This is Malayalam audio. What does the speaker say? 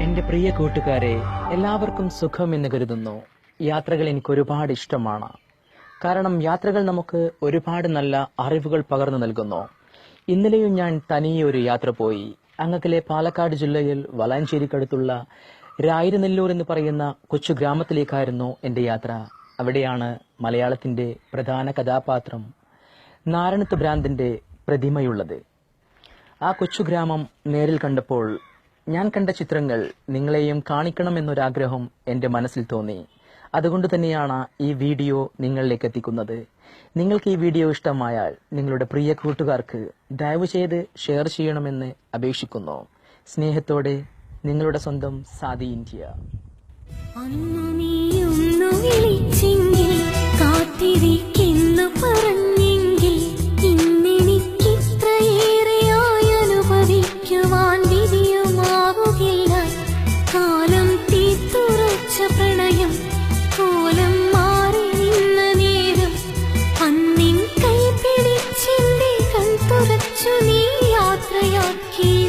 എന്റെ പ്രിയ കൂട്ടുകാരെ, എല്ലാവർക്കും സുഖമെന്ന് കരുതുന്നു. യാത്രകൾ എനിക്ക് ഒരുപാട് ഇഷ്ടമാണ്. കാരണം യാത്രകൾ നമുക്ക് ഒരുപാട് നല്ല അറിവുകൾ പകർന്നു നൽകുന്നു. ഇന്നലെയും ഞാൻ തനിയെ ഒരു യാത്ര പോയി. അങ്ങകലെ പാലക്കാട് ജില്ലയിൽ വളാഞ്ചേരിക്കടുത്തുള്ള രായിരനെല്ലൂർ എന്ന് പറയുന്ന കൊച്ചു ഗ്രാമത്തിലേക്കായിരുന്നു എന്റെ യാത്ര. അവിടെയാണ് മലയാളത്തിന്റെ പ്രധാന കഥാപാത്രം നാരായണത്ത് ഭ്രാന്തന്റെ പ്രതിമയുള്ളത്. ആ കൊച്ചു ഗ്രാമം നേരിൽ കണ്ടപ്പോൾ ഞാൻ കണ്ട ചിത്രങ്ങൾ നിങ്ങളെയും കാണിക്കണമെന്നൊരാഗ്രഹം എൻ്റെ മനസ്സിൽ തോന്നി. അതുകൊണ്ട് തന്നെയാണ് ഈ വീഡിയോ നിങ്ങളിലേക്ക് എത്തിക്കുന്നത്. നിങ്ങൾക്ക് ഈ വീഡിയോ ഇഷ്ടമായാൽ നിങ്ങളുടെ പ്രിയ കൂട്ടുകാർക്ക് ദയവ് ചെയ്ത് ഷെയർ ചെയ്യണമെന്ന് അപേക്ഷിക്കുന്നു. സ്നേഹത്തോടെ നിങ്ങളുടെ സ്വന്തം സാദി ഇന്ത്യ. പ്രണയം കോലം മാറി നിന്ന നേരം അന്നിൻ കൈ പിടിച്ചെന്റെ കൺ തുറച്ചു നീ യാത്രയാക്കി.